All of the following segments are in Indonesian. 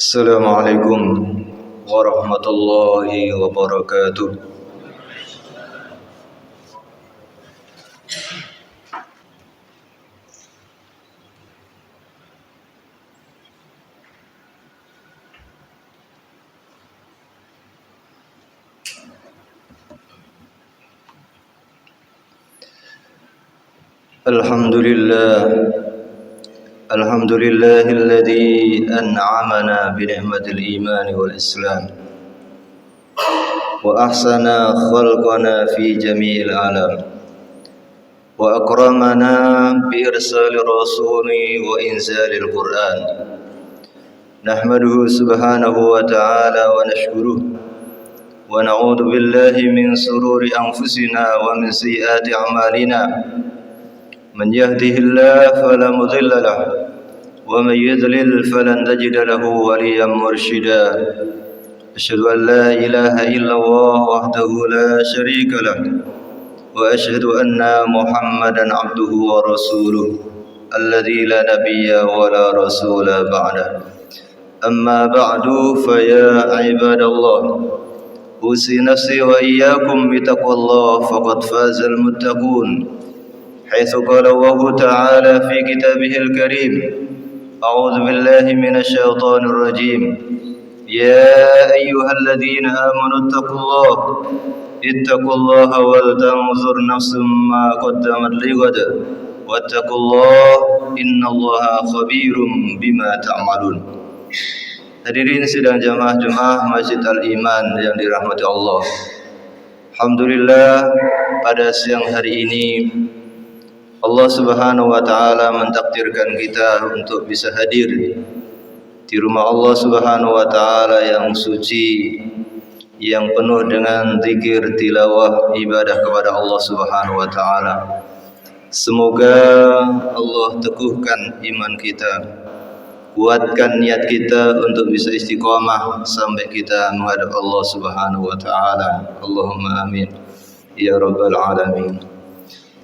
Assalamualaikum warahmatullahi wabarakatuh. الحمد لله الذي أنعمنا بنعمة الإيمان والإسلام وأحسن خلقنا في جميع العالم وأكرمنا بإرسال الرسول وإنزال القرآن نحمده سبحانه وتعالى ونشكره ونعوذ بالله من شرور أنفسنا ومن سيئات أعمالنا من يهده الله فلا مضل له ومن يضلل فلن تجد له وليا مرشدا أشهد أن لا إله إلا الله وحده لا شريك له وأشهد أن محمدا عبده ورسوله الذي لا نبي ولا رسول بعده أما بعد فيا عباد الله أوصي نفسي وإياكم بتقوى الله فقد فاز المتقون حيث قال الله تعالى في كتابه الكريم أعوذ بالله من الشيطان الرجيم يا أيها الذين آمنوا اتقوا الله ولتنظر نفس ما قدمت لغد واتقوا الله إن الله خبير بما تعملون. Hadirin sidang jamaah Masjid Al-Iman yang dirahmati Allah. Alhamdulillah, pada siang hari ini Allah Subhanahu wa taala mentakdirkan kita untuk bisa hadir di rumah Allah Subhanahu wa taala yang suci, yang penuh dengan zikir, tilawah, ibadah kepada Allah Subhanahu wa taala. Semoga Allah teguhkan iman kita, kuatkan niat kita untuk bisa istiqamah sampai kita menghadap Allah Subhanahu wa taala. Allahumma amin ya rabbal alamin.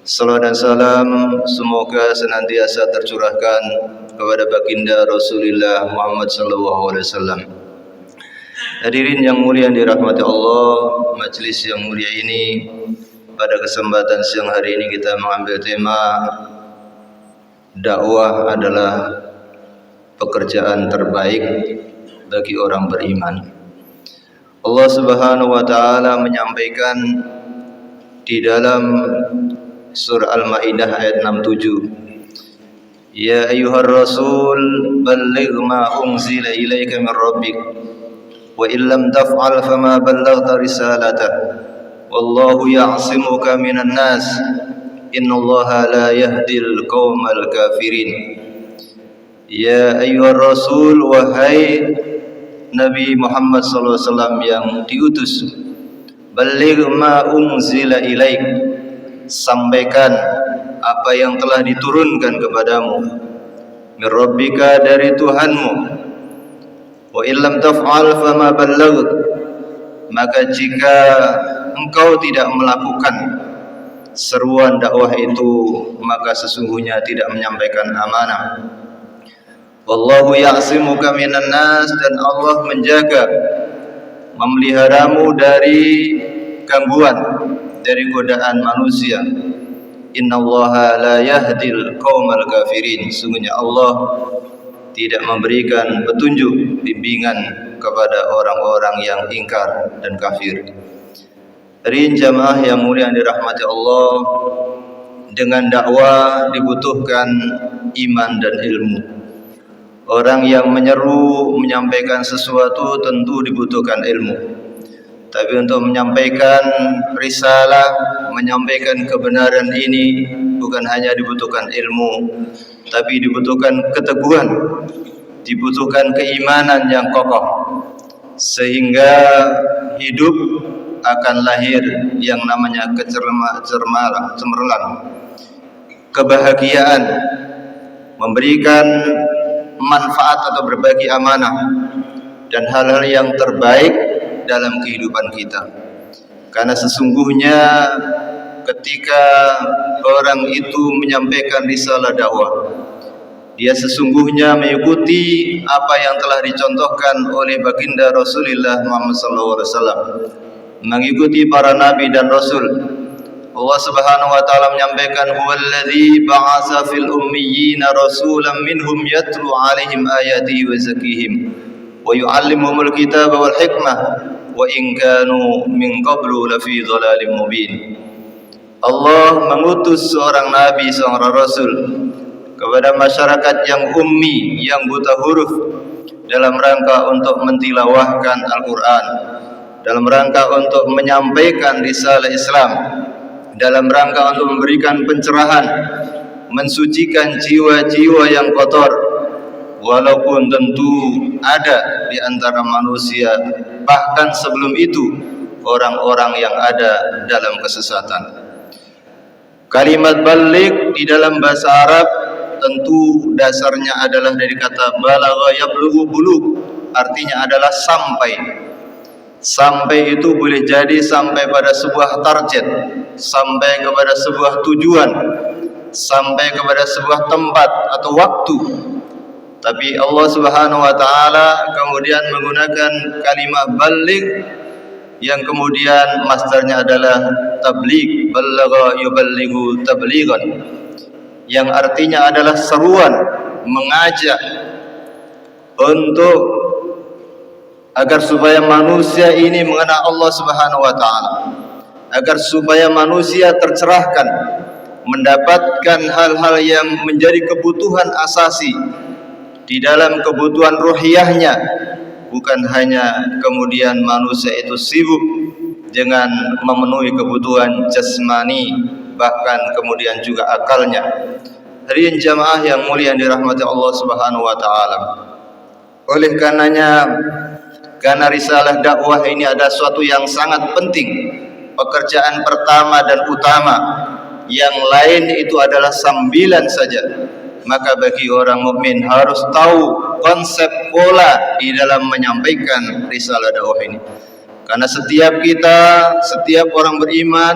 Salam dan salam semoga senantiasa tercurahkan kepada baginda Rasulullah Muhammad sallallahu alaihi wasallam. Hadirin yang mulia yang dirahmati Allah, majelis yang mulia ini pada kesempatan siang hari ini kita mengambil tema dakwah adalah pekerjaan terbaik bagi orang beriman. Allah Subhanahu wa taala menyampaikan di dalam Surah Al-Maidah ayat 67, Ya ayyuhar rasul balligh ma unzila ilaika min rabbik wa illam taf'al fama ballaghta risalatah wallahu ya'simuka minan nas innallaha la yahdil qaumal kafirin. Ya ayyuhar rasul, wahai Nabi Muhammad sallallahu alaihi wasallam yang diutus, balligh ma unzila ilaika, sampaikan apa yang telah diturunkan kepadamu min rabbika, dari Tuhanmu, wa illam taf'al fama ballagh, maka jika engkau tidak melakukan seruan dakwah itu maka sesungguhnya tidak menyampaikan amanah. Wallahu ya'simuka minan nas, dan Allah menjaga, memeliharamu dari gangguan, dari godaan manusia. Innallaha la yahdil qaumal kafirin, sungguhnya Allah tidak memberikan petunjuk, bimbingan kepada orang-orang yang ingkar dan kafir. Hadirin jamaah yang mulia yang dirahmati Allah, dengan dakwah dibutuhkan iman dan ilmu. Orang yang menyeru, menyampaikan sesuatu tentu dibutuhkan ilmu. Tapi untuk menyampaikan risalah, menyampaikan kebenaran ini bukan hanya dibutuhkan ilmu, tapi dibutuhkan keteguhan, dibutuhkan keimanan yang kokoh, sehingga hidup akan lahir yang namanya cemerlang, kebahagiaan, memberikan manfaat atau berbagi amanah dan hal-hal yang terbaik dalam kehidupan kita. Karena sesungguhnya ketika orang itu menyampaikan risalah dakwah, Dia sesungguhnya mengikuti apa yang telah dicontohkan oleh baginda Rasulullah Muhammad SAW, mengikuti para nabi dan rasul. Allah Subhanahu wa taala menyampaikan, huwallazi ba'atsa fil ummiyina rasulan minhum yatlu 'alaihim ayatihi wa zakkihim wa yu'allimuhumul kitaba wal hikmah wa in kanu min qablu lafi dhalalin mubin. Allah mengutus seorang nabi, seorang rasul kepada masyarakat yang ummi, yang buta huruf, dalam rangka untuk mentilawahkan Al-Quran, dalam rangka untuk menyampaikan risalah Islam, dalam rangka untuk memberikan pencerahan, mensucikan jiwa-jiwa yang kotor. Walaupun tentu ada di antara manusia, bahkan sebelum itu, orang-orang yang ada dalam kesesatan. Kalimat baligh di dalam bahasa Arab tentu dasarnya adalah dari kata balagha yablughu bulugh, artinya adalah sampai. Sampai itu boleh jadi sampai pada sebuah target, sampai kepada sebuah tujuan, sampai kepada sebuah tempat atau waktu. Tapi Allah Subhanahu wa taala kemudian menggunakan kalimat baligh yang kemudian masdarnya adalah tabligh, balagha yuballighu tablighan, yang artinya adalah seruan, mengajak untuk agar supaya manusia ini mengenal Allah Subhanahu wa taala, agar supaya manusia tercerahkan, mendapatkan hal-hal yang menjadi kebutuhan asasi di dalam kebutuhan ruhiyahnya. Bukan hanya kemudian manusia itu sibuk dengan memenuhi kebutuhan jasmani, bahkan kemudian juga akalnya. Hadirin jamaah yang mulia yang dirahmati Allah Subhanahu wa taala. Oleh karenanya, karena risalah dakwah ini adalah suatu yang sangat penting, pekerjaan pertama dan utama. Yang lain itu adalah sambilan saja. Maka bagi orang mukmin harus tahu konsep pola di dalam menyampaikan risalah dakwah ini. Karena setiap kita, setiap orang beriman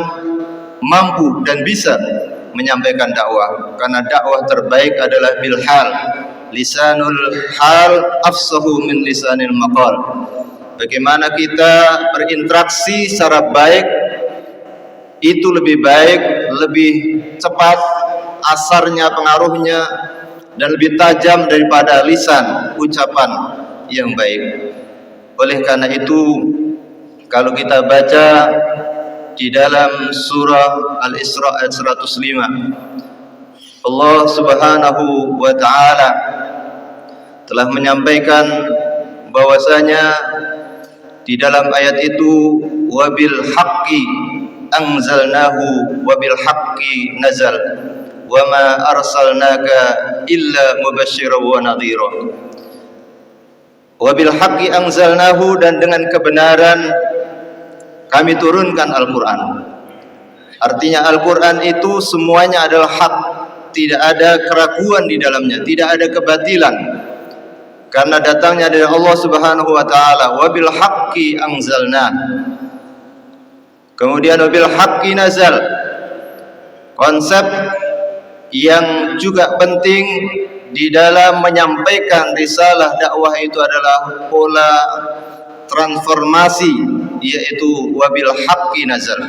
mampu dan bisa menyampaikan dakwah. Karena dakwah terbaik adalah bil hal. Lisanul hal afsahu min lisanil maqal. Bagaimana kita berinteraksi secara baik itu lebih baik, lebih cepat asarnya, pengaruhnya, dan lebih tajam daripada lisan, ucapan yang baik. Oleh karena itu, kalau kita baca di dalam surah Al-Isra ayat 105, Allah Subhanahu wa taala telah menyampaikan bahwasanya di dalam ayat itu, wabil haqqi anzalnahu wabil haqqi nazal wa ma arsalnaka illa mubasysyiran wa nadhira. Wabil haqqi anzalnahu, dan dengan kebenaran kami turunkan Al-Quran. Artinya Al-Quran itu semuanya adalah hak, tidak ada keraguan di dalamnya, tidak ada kebatilan, karena datangnya dari Allah Subhanahu wa taala. Wabil haqqi anzalna, kemudian wabil haqqi nazal. Konsep yang juga penting di dalam menyampaikan risalah dakwah itu adalah pola transformasi, yaitu wabil haqqi nazal.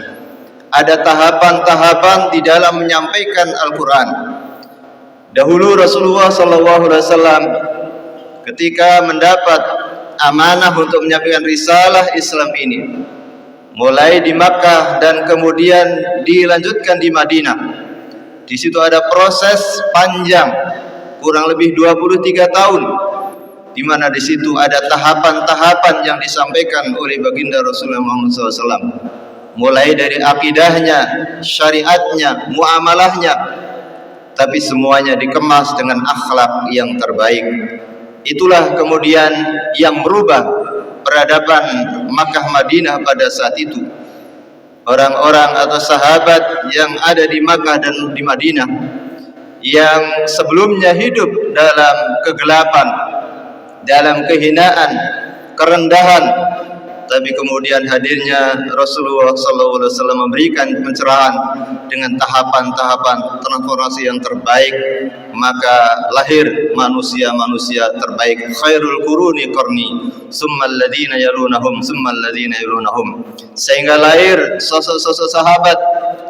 Ada tahapan-tahapan di dalam menyampaikan Al-Quran. Dahulu Rasulullah SAW ketika mendapat amanah untuk menyampaikan risalah Islam ini, mulai di Makkah dan kemudian dilanjutkan di Madinah. Di situ ada proses panjang, kurang lebih 23 tahun, di mana di situ ada tahapan-tahapan yang disampaikan oleh baginda Rasulullah Muhammad SAW. Mulai dari akidahnya, syariatnya, muamalahnya, tapi semuanya dikemas dengan akhlak yang terbaik. Itulah kemudian yang merubah peradaban Makkah Madinah pada saat itu. Orang-orang atau sahabat yang ada di Makkah dan di Madinah, yang sebelumnya hidup dalam kegelapan, dalam kehinaan, kerendahan, tapi kemudian hadirnya Rasulullah SAW memberikan pencerahan dengan tahapan-tahapan transformasi yang terbaik, maka lahir manusia-manusia terbaik. Khairul quruni qarni, summal ladzina yalunahum, summal ladzina yalunahum, sehingga lahir sosok-sosok sahabat,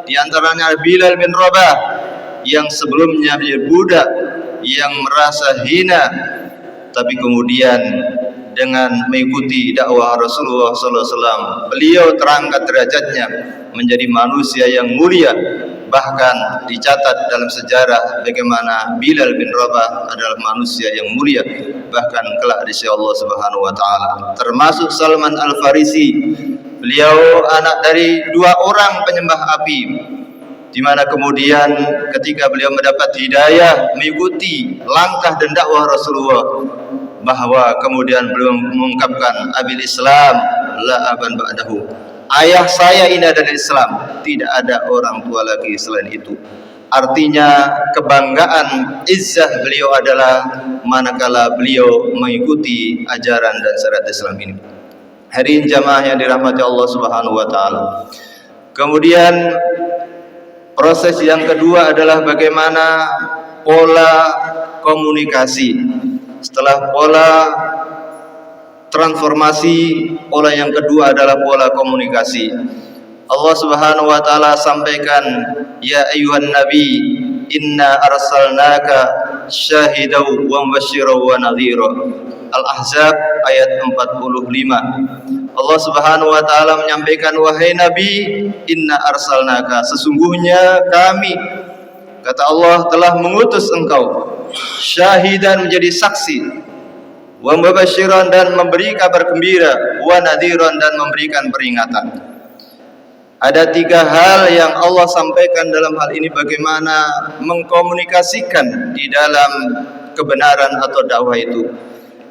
di antaranya Bilal bin Rabah yang sebelumnya menjadi budak yang merasa hina, tapi kemudian dengan mengikuti dakwah Rasulullah SAW, beliau terangkat derajatnya menjadi manusia yang mulia. Bahkan dicatat dalam sejarah bagaimana Bilal bin Rabah adalah manusia yang mulia, bahkan kelak di sisi Allah Subhanahu wa taala. Termasuk Salman Al-Farisi, beliau anak dari 2 orang penyembah api, di mana kemudian ketika beliau mendapat hidayah mengikuti langkah dan dakwah Rasulullah, bahwa kemudian beliau mengungkapkan abil Islam la aban ba'dahu, ayah saya ini adalah Islam, tidak ada orang tua lagi selain itu. Artinya kebanggaan izzah beliau adalah manakala beliau mengikuti ajaran dan syariat Islam ini. Hadirin jamaah yang dirahmati Allah Subhanahu wa taala. Kemudian proses yang kedua adalah bagaimana pola komunikasi. Setelah pola transformasi, pola yang kedua adalah pola komunikasi. Allah Subhanahu wa taala sampaikan, ya ayyuhan nabi inna arsalnaka syahidaw wa mubasysyiran wa nadhira. Al-Ahzab ayat 45. Allah Subhanahu wa taala menyampaikan, wahai nabi, inna arsalnaka, sesungguhnya kami, kata Allah, telah mengutus engkau, syahidan, menjadi saksi, wa mubasysyiran, dan memberi kabar gembira, wa nadhiran, dan memberikan peringatan. Ada 3 hal yang Allah sampaikan dalam hal ini, bagaimana mengkomunikasikan di dalam kebenaran atau dakwah itu,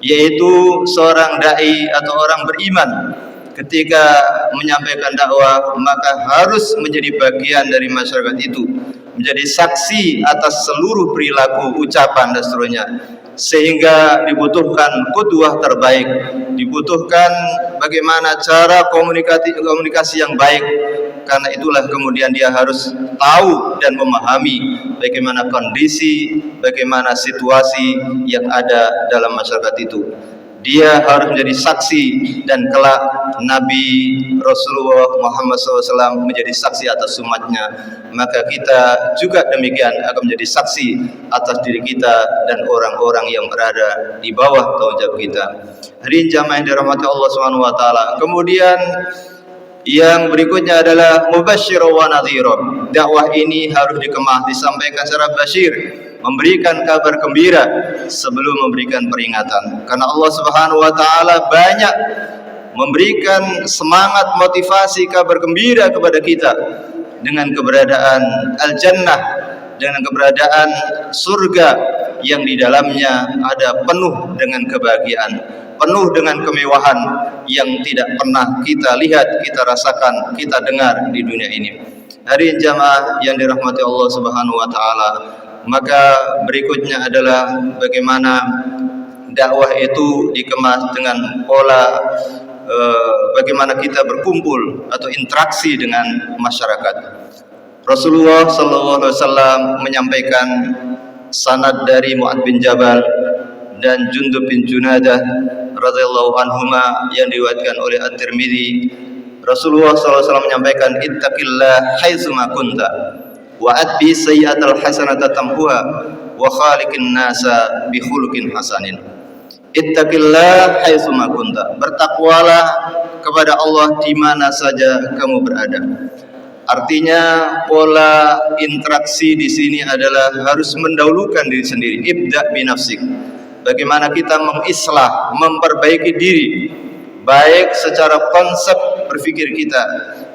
yaitu seorang dai atau orang beriman ketika menyampaikan dakwah maka harus menjadi bagian dari masyarakat itu, menjadi saksi atas seluruh perilaku, ucapan, dan seterusnya. Sehingga dibutuhkan qudwah terbaik, dibutuhkan bagaimana cara komunikasi yang baik. Karena itulah kemudian dia harus tahu dan memahami bagaimana kondisi, bagaimana situasi yang ada dalam masyarakat itu. Dia harus menjadi saksi, dan kelak Nabi Rasulullah Muhammad SAW menjadi saksi atas umatnya. Maka kita juga demikian akan menjadi saksi atas diri kita dan orang-orang yang berada di bawah tanggung jawab kita. Hadirin jamaah yang dirahmati Allah Subhanahu wa taala. Kemudian yang berikutnya adalah mubasysyiran wa nadhiran. Dakwah ini harus dikemas, disampaikan secara basyir, memberikan kabar gembira sebelum memberikan peringatan. Karena Allah Subhanahu wa taala banyak memberikan semangat, motivasi, kabar gembira kepada kita dengan keberadaan al-jannah, dengan keberadaan surga yang di dalamnya ada penuh dengan kebahagiaan, penuh dengan kemewahan yang tidak pernah kita lihat, kita rasakan, kita dengar di dunia ini. Hadirin jamaah yang dirahmati Allah Subhanahu wa taala, maka berikutnya adalah bagaimana dakwah itu dikemas dengan pola bagaimana kita berkumpul atau interaksi dengan masyarakat. Rasulullah SAW menyampaikan sanad dari Mu'adz bin Jabal dan Jundub bin Junadah radhiyallahu anhuma yang diriwayatkan oleh At-Tirmidzi. Rasulullah SAW menyampaikan, ittaqillah haitsuma kunta wa atbi sayyi'atal hasanata tamhuha wa khaliqin nasa bi khuluqin hasanin. Ittaqillah haitsuma kunta, bertakwalah kepada Allah di mana saja kamu berada. Artinya pola interaksi di sini adalah harus mendahulukan diri sendiri. Ibda bi nafsik. Bagaimana kita mengislah, memperbaiki diri, baik secara konsep berpikir kita,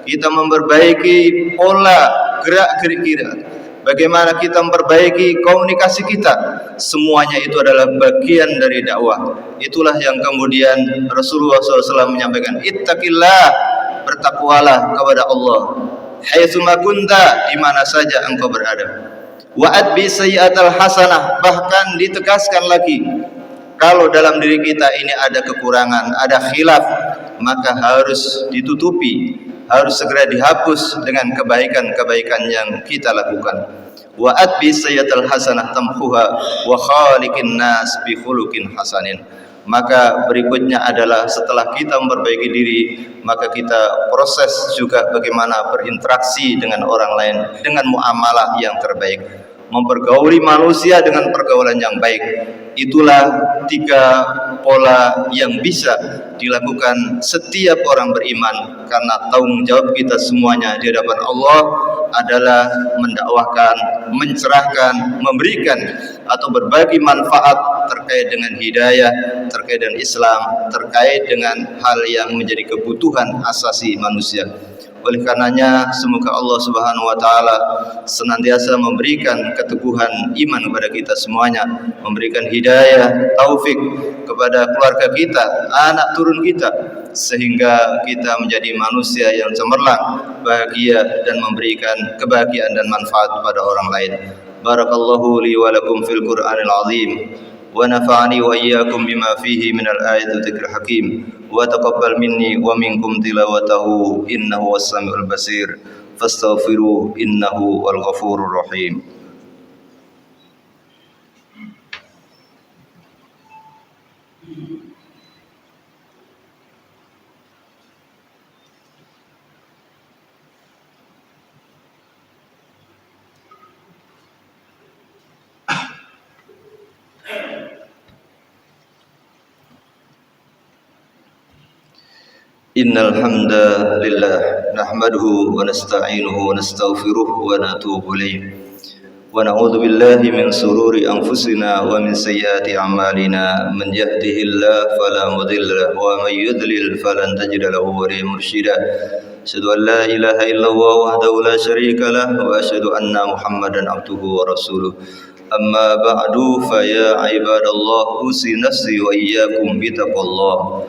kita memperbaiki pola gerak-gerik kita, bagaimana kita memperbaiki komunikasi kita. Semuanya itu adalah bagian dari dakwah. Itulah yang kemudian Rasulullah SAW menyampaikan, ittaqillah, bertakwalah kepada Allah, haitsuma kunta, di mana saja engkau berada. Wa atbi sayyi'atal hasanah, bahkan ditegaskan lagi, Kalau dalam diri kita ini ada kekurangan, ada khilaf, maka harus ditutupi, harus segera dihapus dengan kebaikan-kebaikan yang kita lakukan. Wa atbi sayyatal hasanah tamhuha wa khaliqin nas bi khuluqin hasanin. Maka berikutnya adalah setelah kita memperbaiki diri, maka kita proses juga bagaimana berinteraksi dengan orang lain dengan muamalah yang terbaik, mempergauli manusia dengan pergaulan yang baik. Itulah 3 pola yang bisa dilakukan setiap orang beriman, karena tanggung jawab kita semuanya di hadapan Allah adalah mendakwahkan, mencerahkan, memberikan atau berbagi manfaat terkait dengan hidayah, terkait dengan Islam, terkait dengan hal yang menjadi kebutuhan asasi manusia. Oleh karenanya semoga Allah Subhanahu wa taala senantiasa memberikan keteguhan iman kepada kita semuanya, memberikan hidayah, taufik kepada keluarga kita, anak turun kita, sehingga kita menjadi manusia yang cemerlang, bahagia dan memberikan kebahagiaan dan manfaat kepada orang lain. Barakallahu li wa lakum fil Qur'anil azim. ونفعني وإياكم بما فيه من الآية والذكر الحكيم وتقبل مني ومنكم تلاوته إنه هو السميع البصير فاستغفروه إنه هو الغفور الرحيم. Innal hamdalillah nahmaduhu wa nasta'inuhu wa nastaghfiruh wa natubu ilayh wa na'udzu billahi min sururi anfusina wa min sayyiati a'malina man yahdihillahu fala mudilla lahu wa may yudlil falan tajida lahu waliyyan mursyida. Asyhadu an la ilaha illallah wahdahu la syarika lah wa asyhadu anna Muhammadan abduhu wa rasuluh. Amma ba'du fa ya ibadallah usi nafsi wa iyyakum bittaqwallah.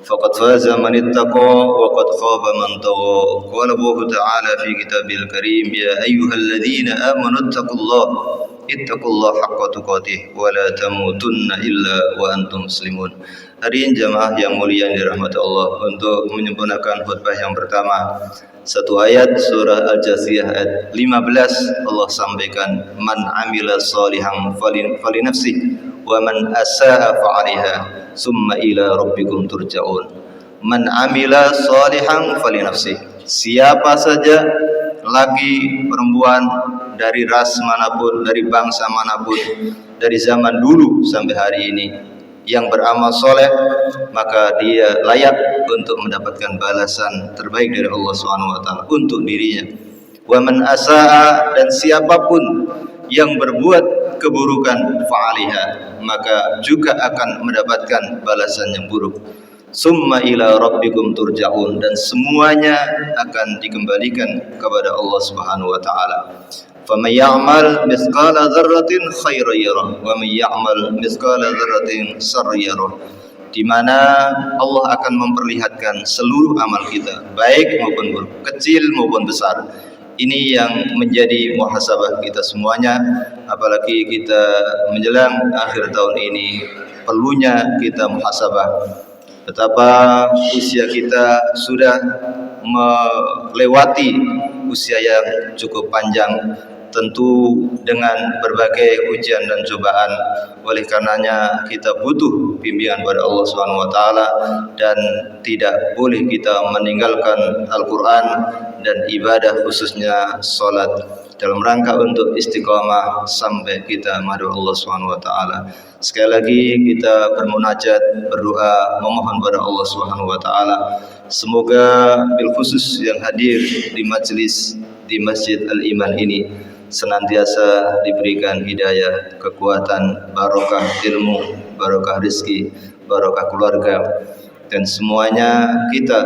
فقد فاز من اتقى وقد خاب من طغى. قال الله تعالى في كتابه الكريم يا أيها الذين آمنوا اتقوا الله حق تقاته ولا تموتن إلا وأنتم مسلمون. Hadirin jamaah yang mulia yang dirahmati Allah, untuk menyempurnakan khutbah yang pertama, satu ayat surah Al-Jathiyah ayat 15 Allah sampaikan, man amila salihan fali nafsi wa man asaa fa'alaiha summa ila rabbikum turja'un. Man amila salihan fali nafsi. Siapa saja, laki perempuan, dari ras manapun, dari bangsa manapun, dari zaman dulu sampai hari ini, yang beramal soleh, maka dia layak untuk mendapatkan balasan terbaik dari Allah SWT untuk dirinya. Wa man asaa, dan siapapun yang berbuat keburukan, fa'aliha, maka juga akan mendapatkan balasan yang buruk. Summa ila rabbikum turja'un, dan semuanya akan dikembalikan kepada Allah Subhanahu wa taala. Faman ya'mal mithqala dzarratin khairan yarah wa man ya'mal mithqala dzarratin syarran yarah. Di mana Allah akan memperlihatkan seluruh amal kita, baik maupun buruk, kecil maupun besar. Ini yang menjadi muhasabah kita semuanya, apalagi kita menjelang akhir tahun ini, perlunya kita muhasabah. Betapa usia kita sudah melewati usia yang cukup panjang, tentu dengan berbagai ujian dan cobaan. Oleh karenanya kita butuh bimbingan pada Allah SWT, dan tidak boleh kita meninggalkan Al-Quran dan ibadah, khususnya salat, dalam rangka untuk istiqamah sampai kita menghadap Allah SWT. Sekali lagi kita bermunajat, berdoa, memohon pada Allah SWT, semoga bil khusus yang hadir di majlis di Masjid Al-Iman ini senantiasa diberikan hidayah, kekuatan, barokah ilmu, barokah rezeki, barokah keluarga, dan semuanya kita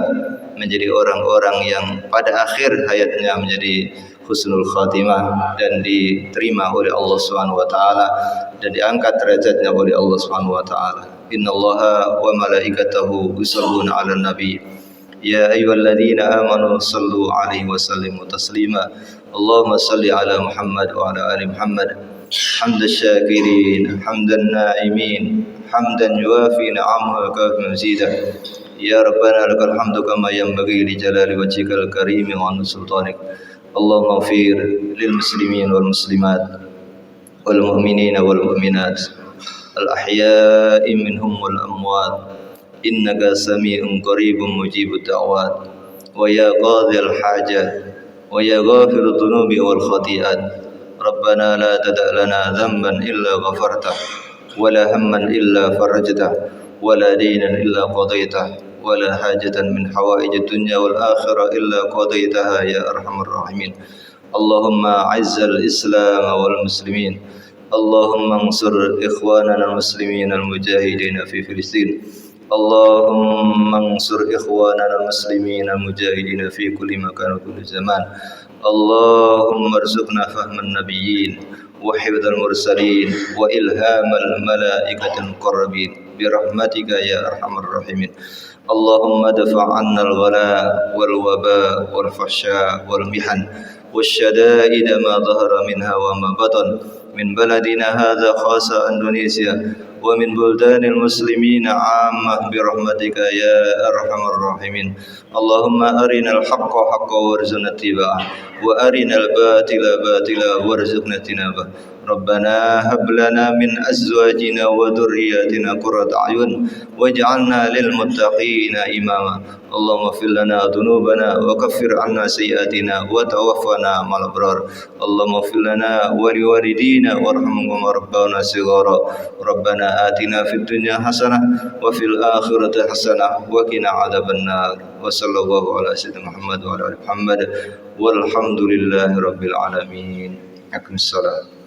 menjadi orang-orang yang pada akhir hayatnya menjadi husnul khatimah dan diterima oleh Allah Subhanahu wa taala dan diangkat derajatnya oleh Allah Subhanahu wa taala. Innallaha wa malaikatahu yusholluna 'alan nabi. Ya ayyuhalladzina amanu shallu 'alaihi wa sallimu taslima. Allahumma shalli 'ala Muhammad wa 'ala ali Muhammad. Hamdan syakirin, hamdan na'imin, حمدا يوافي نعمه ويكافئ مزيدا يا ربنا لك الحمد كما ينبغي لجلال وجهك الكريم وعن سلطانك اللهم اغفر للمسلمين والمسلمات والمؤمنين والمؤمنات الأحياء منهم والأموات إنك سميع قريب مجيب الدعوات ويا قاضي الحاجات ويا غافر الذنوب والخطيئات ربنا لا تدع لنا ذنبا إلا غفرته ولا هما إلا فرجته ولا دينا إلا قضيته ولا حاجة من حوائج الدنيا والآخرة إلا قضيتها يا أرحم الراحمين اللهم أعز الإسلام والمسلمين اللهم انصر إخواننا المسلمين المجاهدين في فلسطين اللهم انصر إخواننا المسلمين المجاهدين في كل مكان وكل زمان اللهم ارزقنا فهم النبيين وحفظ المرسلين وإلهام الملائكة المقربين برحمتك يا أرحم الراحمين اللهم ادفع عنا الغلاء والوباء والفحشاء والمحن والشدائد ما ظهر منها وما بطن من بلدنا هذا خاصة إندونيسيا ومن بلدان المسلمين عامة برحمتك يا أرحم الراحمين اللهم أرنا الحق حقا وارزقنا اتباعه وأرنا الباطل باطلا وارزقنا اجتنابه ربنا هب لنا من أزواجنا وذرياتنا قرة أعين واجعلنا للمتقين إماما اللهم اغفر لنا ذنوبنا وكفر عنا سيئاتنا وتوفنا مع الأبرار اللهم اغفر لنا ولوالدينا وارحمهم كما ربونا صغارا ربنا آتنا في الدنيا حسنة وفي الآخرة حسنة وقنا عذاب النار وصلى الله على سيدنا محمد وعلى آل محمد والحمد لله رب العالمين. أقم الصلاة.